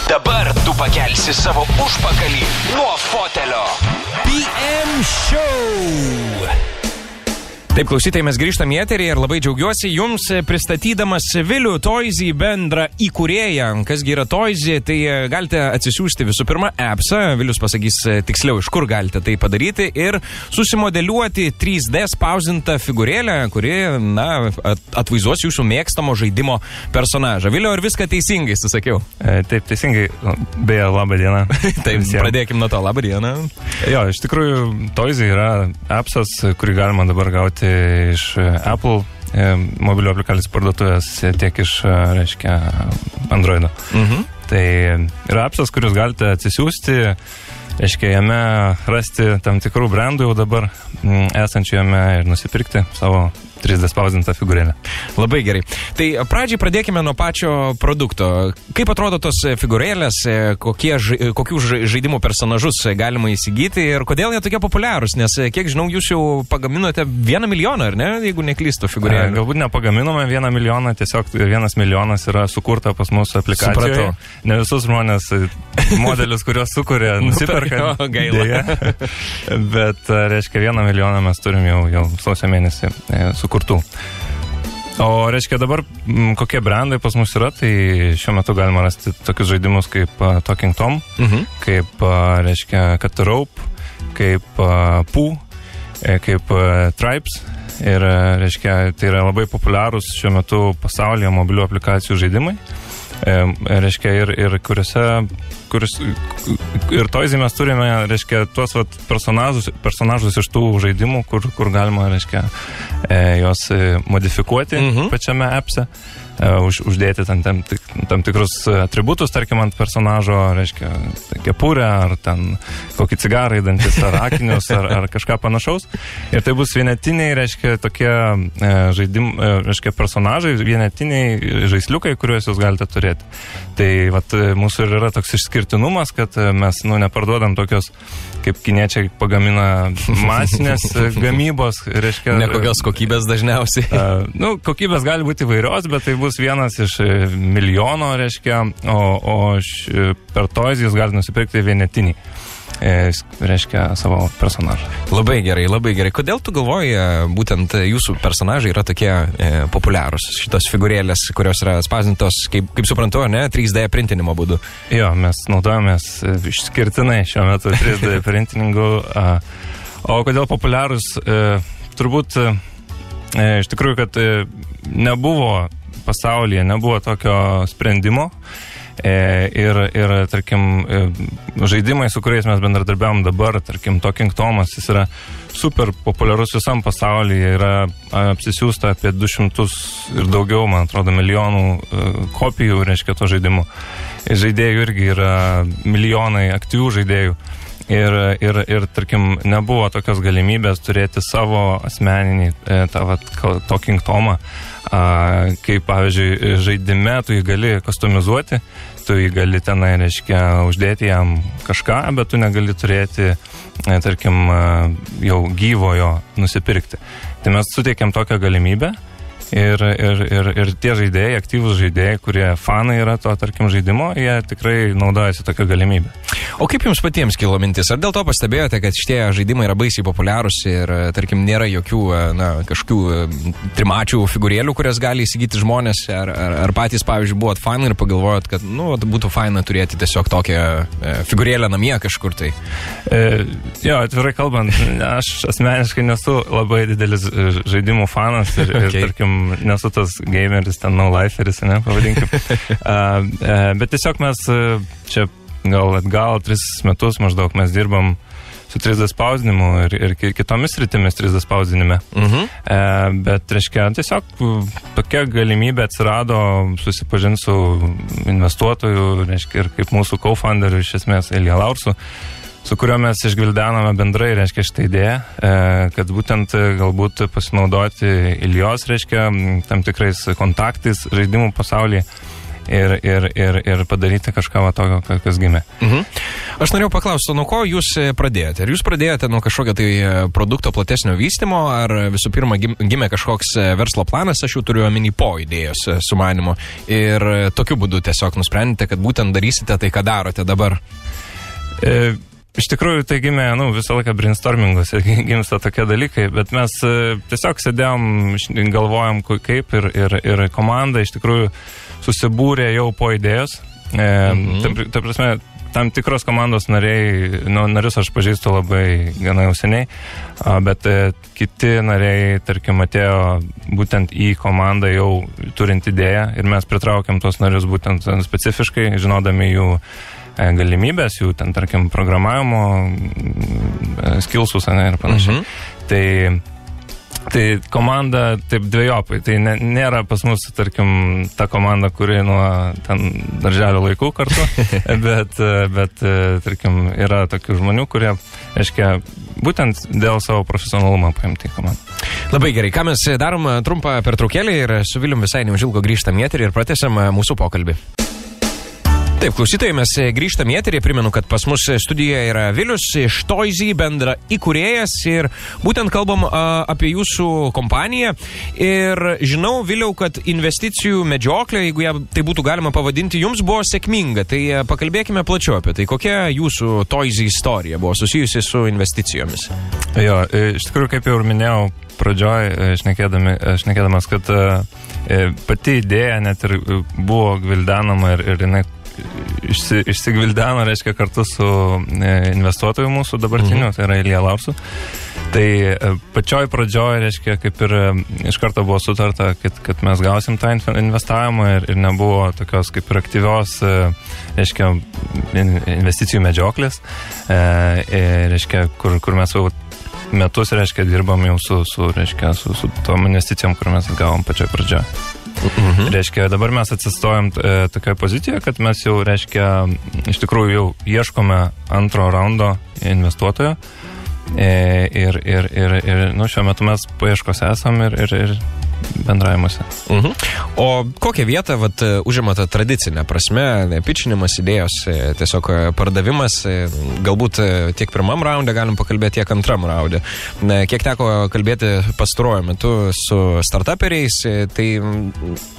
Dabar tu pakelsi savo užpakalį nuo fotelio. PM Show. Taip, klausytojai, mes grįžtam į eterį ir labai džiaugiuosi jums pristatydamas Vilių Toizy bendrą įkūrėją. Kasgi yra Toizy, tai galite atsisiųsti visų pirma appsą, Vilius pasakys tiksliau, iš kur galite tai padaryti ir susimodeliuoti 3D spausdintą figūrėlę, kuri, atvaizduos jūsų mėgstamo žaidimo personažą. Viliau, ar viską teisingai susakiau? Taip, teisingai. Beje, labą dieną. Taip, pradėkim nuo to. Labą dieną. Jo, iš tikrųjų, Toizy yra appsas, kurį galima dabar gauti iš Apple mobilių aplikacijų parduotuvės, tiek iš, Androido. Tai yra appsas, kuriuos galite atsisiųsti, jame rasti tam tikrų brandų jau dabar esančių jame ir nusipirkti savo 3D spausdintą figūrėlę. Labai gerai. Tai pradžiai pradėkime nuo pačio produkto. Kaip atrodo tos figūrėlės, kokių žaidimų personažus galima įsigyti ir kodėl jie tokie populiarūs? Nes, kiek žinau, jūs jau pagaminote 1 milijoną, ar ne, jeigu neklystu figūrėlę? Galbūt nepagaminome 1 milijoną, tiesiog 1 milijonas yra sukurta pas mūsų aplikacijoje. Supratau. Ne visus žmonės modelius, kuriuos sukuria, nusiperka. Gaila. Bet, 1 milijoną mes turim jau sausio mėnesį sukurtų. O, dabar kokie brandai pas mus yra, tai šiuo metu galima rasti tokius žaidimus kaip Talking Tom, kaip, Cut Rope, kaip Pooh, kaip Tribes. Ir, tai yra labai populiarūs šiuo metu pasaulyje mobilių aplikacijų žaidimai. Ir Toizy mes turime, tuos personažus iš tų žaidimų, kur galima, juos modifikuoti pačiame appse, uždėti tam tikrus atributus, tarkim, ant personažo, kepurę, ar ten kokį cigarą įdantis, ar akinius, ar kažką panašaus. Ir tai bus vienetiniai, tokie personažai, vienetiniai žaisliukai, kuriuos jūs galite turėti. Tai mūsų ir yra toks išskirtinumas, kad mes neparduodam tokios, kaip kiniečiai pagamina masinės gamybos. Nekokios kokybės dažniausiai. Kokybės gali būti įvairios, bet tai bus vienas iš milijono, o per Toizy jūs galite nusipirkti vienetinį, savo personažą. Labai gerai, labai gerai. Kodėl tu galvoji, būtent jūsų personažai yra tokie populiarūs? Šitos figūrėlės, kurios yra spausdintos, kaip suprantu, 3D printinimo būdu. Jo, mes naudojamės išskirtinai šiuo metu 3D printingu. O kodėl populiarūs? Turbūt iš tikrųjų, kad pasaulyje nebuvo tokio sprendimo. Ir tarkim, žaidimai, su kuriais mes bendradarbiavom dabar, tarkim, Talking Tomas, jis yra super populiarus visam pasaulyje, yra apsisiųsta apie 200 ir daugiau, man atrodo, milijonų kopijų, to žaidimų. Žaidėjų irgi yra milijonai aktyvių žaidėjų. Ir tarkim, nebuvo tokios galimybės turėti savo asmeninį Talking Tomą, kaip, pavyzdžiui, žaidime tu jį gali kustomizuoti, tu jį gali tenai, uždėti jam kažką, bet tu negali turėti, tarkim, jau gyvojo nusipirkti. Tai mes suteikėm tokią galimybę. Ir tie žaidėjai, aktyvūs žaidėjai, kurie fanai yra to, tarkim, žaidimo, jie tikrai naudojasi tokią galimybę. O kaip jums patiems kilo mintis? Ar dėl to pastebėjote, kad šitie žaidimai yra baisiai populiarūs ir, tarkim, nėra jokių, kažkokių trimačių figūrėlių, kurias gali įsigyti žmonės? Ar patys, pavyzdžiui, buvot fanai ir pagalvojot, kad, būtų faina turėti tiesiog tokią figūrėlę namie kažkur tai? Jo, atvirai kalbant, aš asmeniškai nesu labai didelis žaidimų fanas ir tarkim, nesu tas gameris, ten no-liferis, pavadinkim. Bet tiesiog mes čia gal 3 metus maždaug mes dirbam su 3D spausdinimu ir kitomis rytimis 3D spausdinime. Bet, tiesiog tokia galimybė atsirado susipažinti su investuotoju, ir kaip mūsų co-founderiu, iš esmės, Ilja Laursu, su kuriuo mes išgvildenome bendrai, šitą idėją, kad būtent galbūt pasinaudoti Iljos, tam tikrais kontaktais žaidimų pasaulyje ir padaryti kažką va tokio, kas gimė. Aš norėjau paklausti, nuo ko jūs pradėjote? Ar jūs pradėjote nuo kažkokio tai produkto platesnio vystymo, ar visų pirma gimė kažkoks verslo planas, aš jau turiu omeny po idėjos sumanimo, ir tokiu būdu tiesiog nusprendėte, kad būtent darysite tai, ką darote dabar? Iš tikrųjų, tai gimė, visą laiką brainstorminguose gimsta tokie dalykai, bet mes tiesiog sėdėjom, galvojom kaip ir komanda iš tikrųjų susibūrė jau po idėjos. Ta prasme, tam tikros komandos narius aš pažįstu labai gana jau seniai, bet kiti nariai, tarkim, atėjo būtent į komandą jau turint idėją ir mes pritraukėm tos narius būtent specifiškai, žinodami jų galimybės, jų ten, tarkim, programavimo skillsus, ir panašiai. Tai komanda taip dvejopai. Tai nėra pas mus, tarkim, ta komanda, kuri nuo ten darželio laikų kartu, bet tarkim, yra tokių žmonių, kurie, reiškia, būtent dėl savo profesionalumo paimti į komandą. Labai gerai. Ką mes darom trumpą pertraukėlę ir su Vilium visai neužilgo grįžtam į eterį ir pratęsiam mūsų pokalbį. Taip, klausytojai, mes grįžtam į eterį. Primenu, kad pas mus studijoje yra Vilius iš Toizy, bendra įkūrėjas, ir būtent kalbam apie jūsų kompaniją. Ir žinau, Viliau, kad investicijų medžioklė, jeigu ją tai būtų galima pavadinti, jums buvo sėkminga. Tai pakalbėkime plačiau apie tai. Kokia jūsų Toizy istorija buvo susijusi su investicijomis? Jo, iš tikrųjų, kaip jau ir minėjau pradžioj, šnekėdamas, kad pati idėja net ir buvo gvildenama ir jinai išsigvildeno, reiškia, kartu su investuotoju mūsų dabartiniu, tai yra Ilja Laursu. Tai pačioj pradžioj, reiškia, kaip ir iš karto buvo sutarta, kad mes gausim tą investavimą ir nebuvo tokios kaip ir aktyvios, reiškia, investicijų medžioklės, reiškia, kur mes jau metus, reiškia, dirbam jau su tom investicijom, kur mes gavom pačioj pradžioj. Reiškia, dabar mes atsistojom tokioje pozicijoje, kad mes jau, reiškia, iš tikrųjų jau ieškome antro raundo investuotojo ir šiuo metu mes paieškose esam ir bendravimuose. O kokią vietą užima ta tradicinė prasme, pičinimas, idėjos, tiesiog pardavimas, galbūt tiek pirmam raunde galim pakalbėti, tiek antram raunde. Kiek teko kalbėti pastaruoju metu su startuperiais, tai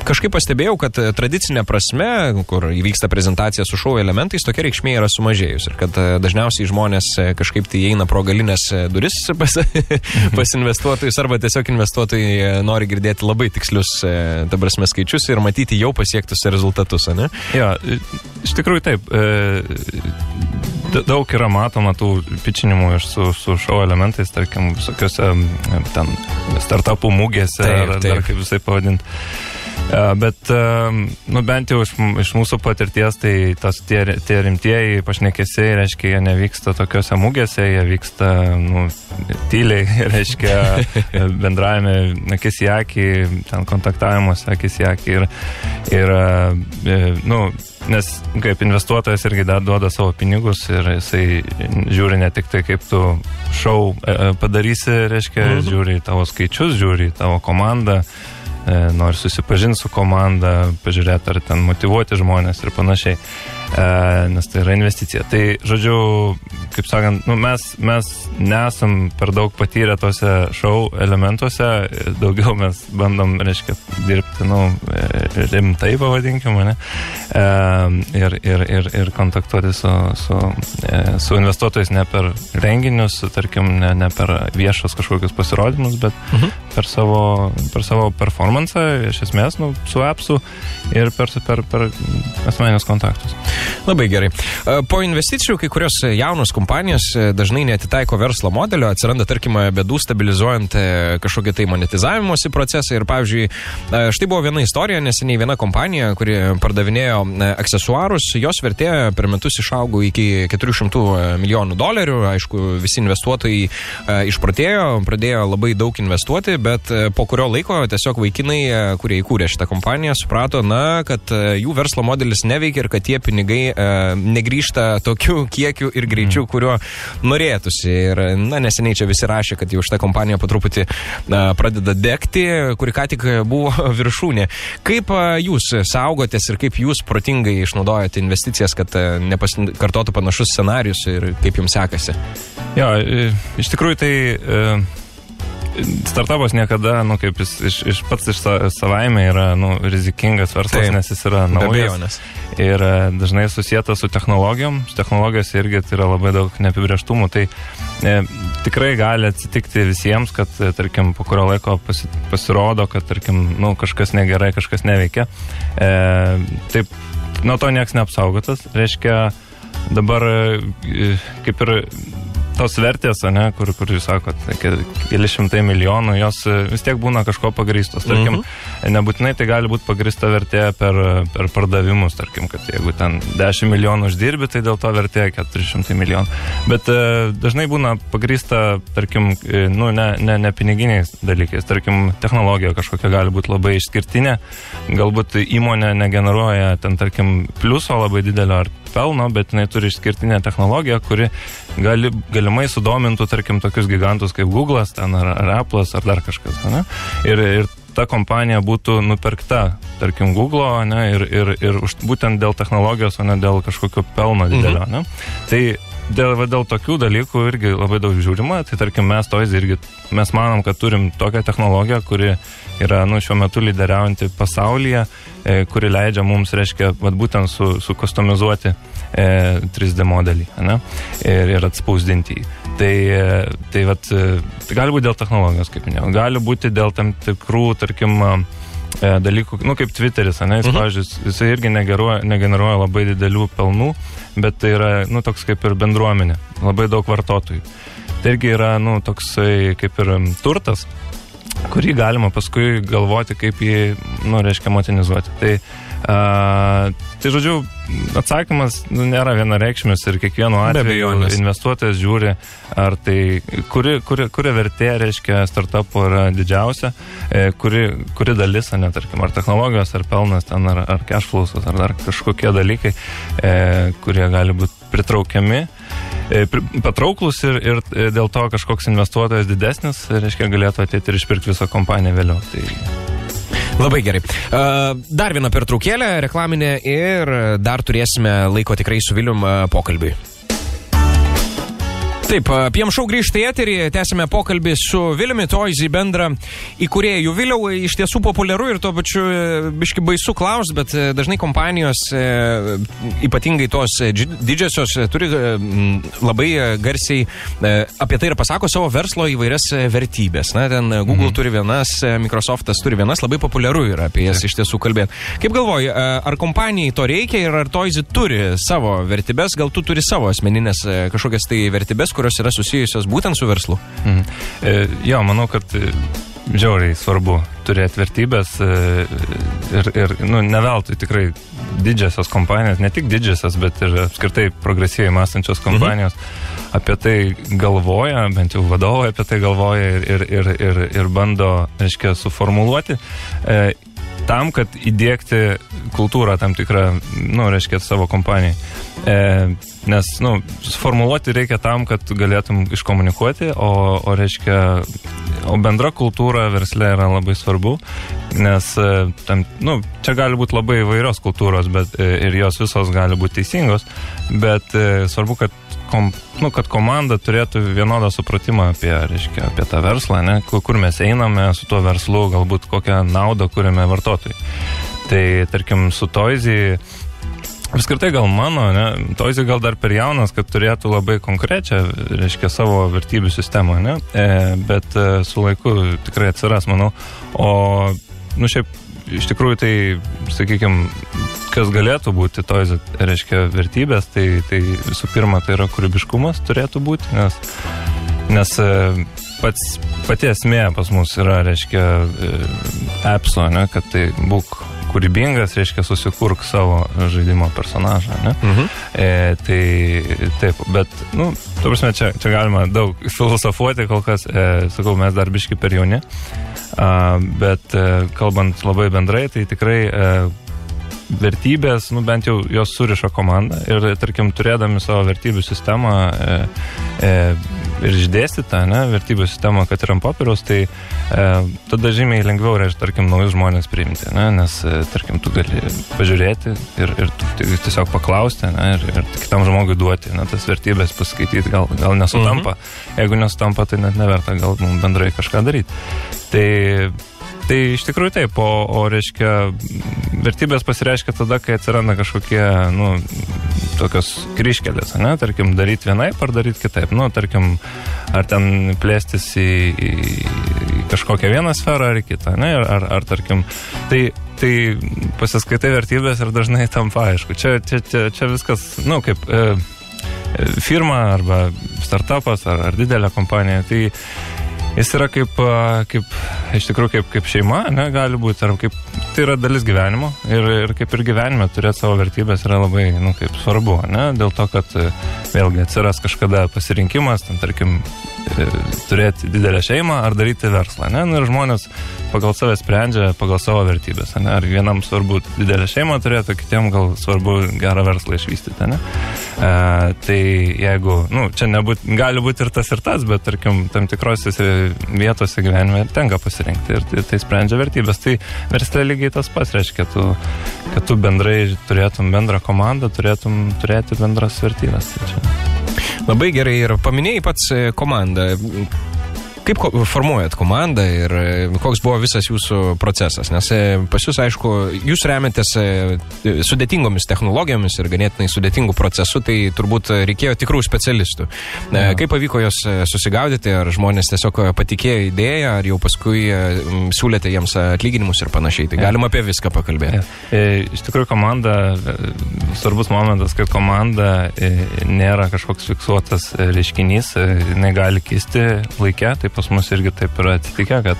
kažkaip pastebėjau, kad tradicinė prasme, kur įvyksta prezentacija su šou elementais, tokia reikšmė yra sumažėjus ir kad dažniausiai žmonės kažkaip tai eina pro galinės duris pas investuotojus, arba tiesiog investuotojai nori girdėti labai tikslius, ta prasme, skaičius ir matyti jau pasiektus rezultatus, ne? Jo, iš tikrųjų taip. Daug yra matoma tų pičinimų su šou elementais, tarkim, visokiose ten startupų mūgėse, ar kaip visai pavadinti. Bet, bent jau iš mūsų patirties, tai tie rimtieji pašnekesiai, reiškia, jie nevyksta tokiuose mūgėse, jie vyksta, tyliai, reiškia, bendravime akis į akį, ten kontaktavimuose akis į akį ir nes kaip investuotojas irgi duoda savo pinigus ir jisai žiūri ne tik tai, kaip tu šou padarysi, reiškia, žiūri į tavo skaičius, žiūri į tavo komandą, nori susipažinti su komanda, pažiūrėti, ar ten motyvuoti žmonės ir panašiai, nes tai yra investicija. Tai, žodžiu, kaip sakant, mes nesam per daug patyrę tose šou elementuose, daugiau mes bandom, reiškia, dirbti, rimtai pavadinkime, ne? Ir kontaktuoti su investuotojais ne per renginius, tarkim, ne per viešus kažkokius pasirodymus, bet per savo performansą, iš esmės, su appsu ir per asmeninius kontaktus. Labai gerai. Po investicijų kai kurios jaunos kompanijos dažnai neatitaiko verslo modelio, atsiranda, tarkim, bėdų stabilizuojant kažkokį tai monetizavimosi procesą ir, pavyzdžiui, štai buvo viena istorija, neseniai viena kompanija, kuri pardavinėjo aksesuarus, jos vertė per metus išaugo iki $400 milijonų. Aišku, visi investuotojai išprotėjo, pradėjo labai daug investuoti, bet po kurio laiko tiesiog vaikinai, kurie įkūrė šitą kompaniją, suprato, kad jų verslo modelis neveikia ir kad tie pinigai negrįžta tokiu kiekiu ir greičiu, kuriuo norėtųsi. Ir, neseniai čia visi rašė, kad jau šitą kompaniją po truputį pradeda degti, kuri ką tik buvo viršūnė. Kaip jūs saugotės ir kaip jūs protingai išnaudojate investicijas, kad nepasikartotų panašus scenarius ir kaip jums sekasi? Jo, iš tikrųjų tai startupas niekada, kaip jis pats iš savaime yra, rizikingas verslas, nes jis yra naujas ir dažnai susietas su technologijom. Su technologijos irgi tai yra labai daug neapibrėžtumų. Tai tikrai gali atsitikti visiems, kad, tarkim, po kurio laiko pasirodo, kad, tarkim, kažkas negerai, kažkas neveikia. Taip, nuo to nieks neapsaugotas. Reiškia, dabar kaip ir tos vertės, kur jūs sakot, keli šimtai milijonų, jos vis tiek būna kažko pagrįstos. Tarkim, nebūtinai tai gali būti pagrįsta vertė per pardavimus, tarkim, kad jeigu ten 10 milijonų uždirbi, tai dėl to vertė 400 milijonų. Bet dažnai būna pagrįsta, tarkim, ne piniginiais dalykais. Tarkim, technologija kažkokia gali būti labai išskirtinė, galbūt įmonė negeneruoja ten, tarkim, pliuso labai didelio ar pelno, bet jinai turi išskirtinę technologiją, kuri galimai sudomintų, tarkim, tokius gigantus kaip Google'as, ten, ar Apple'as, ar dar kažkas. Ne? Ir ta kompanija būtų nupirkta, tarkim, Google'o, ne? Ir būtent dėl technologijos, o ne dėl kažkokio pelno didelio. Ne? Tai dėl tokių dalykų irgi labai daug žiūrima. Tai, tarkim, mes manom, kad turim tokią technologiją, kuri yra, šiuo metu lyderiaujanti pasaulyje, kuri leidžia mums, reiškia, būtent sukustomizuoti 3D modelį, ne? Ir atspausdinti jį. Tai gali būti dėl technologijos, kaip minėjau. Gali būti dėl tam tikrų, tarkim, dalykų, kaip Twitteris, ne? Jis irgi negeneruoja labai didelių pelnų, bet tai yra, toks kaip ir bendruomenė, labai daug vartotojų. Tai irgi yra, toksai kaip ir turtas, kurį galima paskui galvoti, kaip jį, reiškia, monetizuoti. Tai žodžiu, atsakymas nėra vienareikšmis ir kiekvienu atveju investuotojas žiūri, ar tai, kuri vertė, reiškia, startupo yra didžiausia, kuri dalis, tarkim, ar technologijos, ar pelnas, ten, ar cash flows, ar dar kažkokie dalykai, kurie gali būti pritraukiami, patrauklus ir dėl to kažkoks investuotojas didesnis, reiškia, galėtų ateiti ir išpirkti visą kompaniją vėliau. Labai gerai. Dar viena pertraukėlė reklaminė ir dar turėsime laiko tikrai su Vilium pokalbiui. Taip, PM Show grįžta į eterį, tęsime pokalbį su Viliumi Toizy bendra įkūrėjų. Viliau, iš tiesų populiaru ir tuo pačiu biški baisu klaust, bet dažnai kompanijos, ypatingai tos didžiosios, turi labai garsiai apie tai ir pasako savo verslo įvairias vertybės. Na, ten Google turi vienas, Microsoftas turi vienas, labai populiaru yra apie jas iš tiesų kalbėti. Kaip galvoji, ar kompanijai to reikia ir ar Toizy turi savo vertybės, gal tu turi savo asmeninės kažkokias tai vertybės, kurios yra susijusios būtent su verslu? Jo, manau, kad žiauriai svarbu turėti vertybės ir ne veltui tikrai didžiosios kompanijos, ne tik didžiosios, bet ir apskritai progresyviai mąstančios kompanijos apie tai galvoja, bent jau vadovai apie tai galvoja ir bando, reiškia, suformuluoti tam, kad įdiegti kultūrą tam tikrą, reiškia, savo kompanijai. Nes, suformuluoti reikia tam, kad galėtum iškomunikuoti, o reiškia, bendra kultūra versle yra labai svarbu, nes tam, čia gali būti labai įvairios kultūros, bet ir jos visos gali būti teisingos, bet svarbu, kad komanda turėtų vienodą supratimą apie tą verslą, ne? Kur mes einame su tuo verslu, galbūt kokią naudą kuriame vartotojai. Tai, tarkim, su Toizy, apskritai gal mano, ne? Toizy gal dar per jaunas, kad turėtų labai konkrečią, reiškia, savo vertybių sistemą, ne? Bet su laiku tikrai atsiras, manau. O, šiaip, iš tikrųjų, tai, sakykime, kas galėtų būti Toizy, reiškia, vertybės, tai visų pirma, tai yra kūrybiškumas turėtų būti, nes pati esmė pas mus yra, reiškia, appso, ne? Kad tai būk kūrybingas, reiškia, susikurk savo žaidimo personažą, ne? Tai taip, bet, ta prasme, čia galima daug filosofuoti kol kas, sakau, mes dar biški per jauni. Bet kalbant labai bendrai, tai tikrai vertybės, bent jau jos suriša komandą ir, tarkim, turėdami savo vertybių sistemą ir išdėstytą, vertybių sistemą, kad ir ant popieriaus, tai tada žymiai lengviau, tarkim, naujus žmonės priimti, nes, tarkim, tu gali pažiūrėti ir tiesiog paklausti, ir kitam žmogui duoti, tas vertybės paskaityti, gal nesutampa. Jeigu nesutampa, tai net neverta gal mums bendrai kažką daryti. Tai iš tikrųjų taip, o reiškia, vertybės pasireiškia tada, kai atsiranda kažkokie, tokios kryžkelės, tarkim, daryti vienaip ar daryti kitaip, tarkim, ar ten plėstis į kažkokią vieną sferą ar į kitą, ar tarkim, tai pasiskaitai vertybės ir dažnai tampa aišku. Čia viskas, kaip firma arba startupas ar didelė kompanija, tai jis yra kaip iš tikrųjų kaip šeima, gali būti, ar kaip, tai yra dalis gyvenimo ir kaip ir gyvenime turėti savo vertybės yra labai, kaip svarbu, dėl to, kad vėlgi atsiras kažkada pasirinkimas, ten, tarkim, turėti didelę šeimą ar daryti verslą, ir žmonės pagal save sprendžia, pagal savo vertybės, ar vienam svarbu didelę šeimą turėti, kitiem gal svarbu gerą verslą išvystyti, tai jeigu, čia gali būti ir tas, bet, tarkim, tam tikrose vietose gyvenime tenka pasirinkti ir tai sprendžia vertybės. Tai versle lygiai tas pats, reiškia, kad tu bendrai turėtum bendrą komandą, turėtum turėti bendras vertybės. Labai gerai ir paminėjai pats komandą. Kaip formuojat komandą ir koks buvo visas jūsų procesas? Nes pas jūs, aišku, jūs remiatės sudėtingomis technologijomis ir ganėtinai sudėtingų procesų, tai turbūt reikėjo tikrų specialistų. Kaip pavyko jos susigaudyti? Ar žmonės tiesiog patikėjo idėją, ar jau paskui siūlėte jiems atlyginimus ir panašiai? Tai galima apie viską pakalbėti. Iš tikrųjų, komanda, svarbus momentas, kad komanda nėra kažkoks fiksuotas reiškinys, jinai gali kisti laike, taip pas mus irgi taip yra atsitikę, kad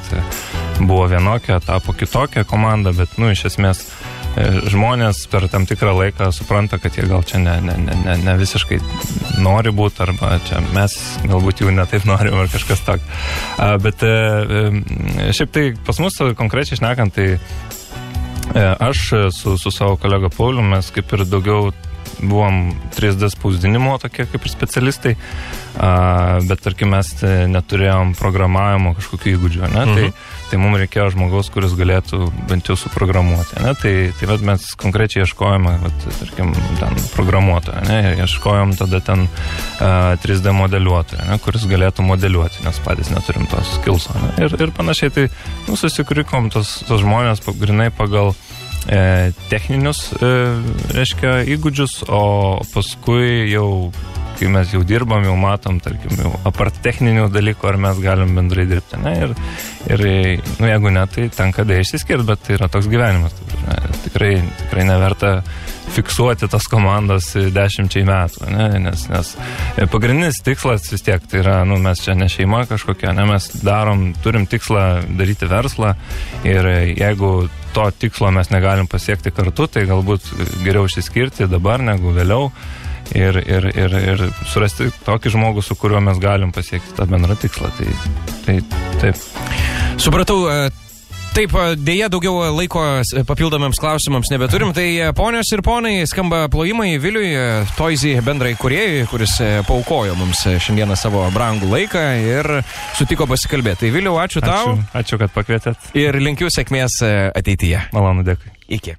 buvo vienokia, tapo kitokia komanda, bet, iš esmės, žmonės per tam tikrą laiką supranta, kad jie gal čia ne visiškai nori būti, arba čia mes galbūt jų netaip norim, ar kažkas toks. Bet šiaip tai pas mus konkrečiai šnekant, tai aš su savo kolega Pauliu, mes kaip ir daugiau buvom 3D spausdinimo tokie kaip ir specialistai, bet tarkim mes neturėjom programavimo kažkokių įgūdžių, tai mums reikėjo žmogaus, kuris galėtų bent jau suprogramuoti, tai mes konkrečiai ieškojame, tarkim, ten programuotoją, ieškojom tada ten 3D modeliuotoją, kuris galėtų modeliuoti, nes patys neturim tos skillso, ir panašiai, tai susikurikom tos žmonės grinai pagal techninius, reiškia, įgūdžius, o paskui jau, kai mes jau dirbam, jau matom, tarkim, jau apart techninių dalykų, ar mes galim bendrai dirbti, ir jeigu ne, tai tenka išsiskirti, bet tai yra toks gyvenimas. Tikrai neverta fiksuoti tas komandas 10 metų, nes pagrindinis tikslas vis tiek, tai yra, mes čia ne šeima kažkokia, mes turim tikslą daryti verslą, ir jeigu to tikslo mes negalim pasiekti kartu, tai galbūt geriau išsiskirti dabar negu vėliau ir surasti tokį žmogų, su kuriuo mes galim pasiekti tą bendrą tikslą. Tai taip. Supratau. Taip, dėja daugiau laiko papildomiams klausimams nebeturim, tai ponios ir ponai, skamba plojimai Viliui, Toizy bendrai kūrėjui, kuris paaukojo mums šiandieną savo brangų laiką ir sutiko pasikalbėti. Tai Viliau, ačiū tau. Ačiū, kad pakvietėt. Ir linkiu sėkmės ateityje. Malonu, dėkui. Iki.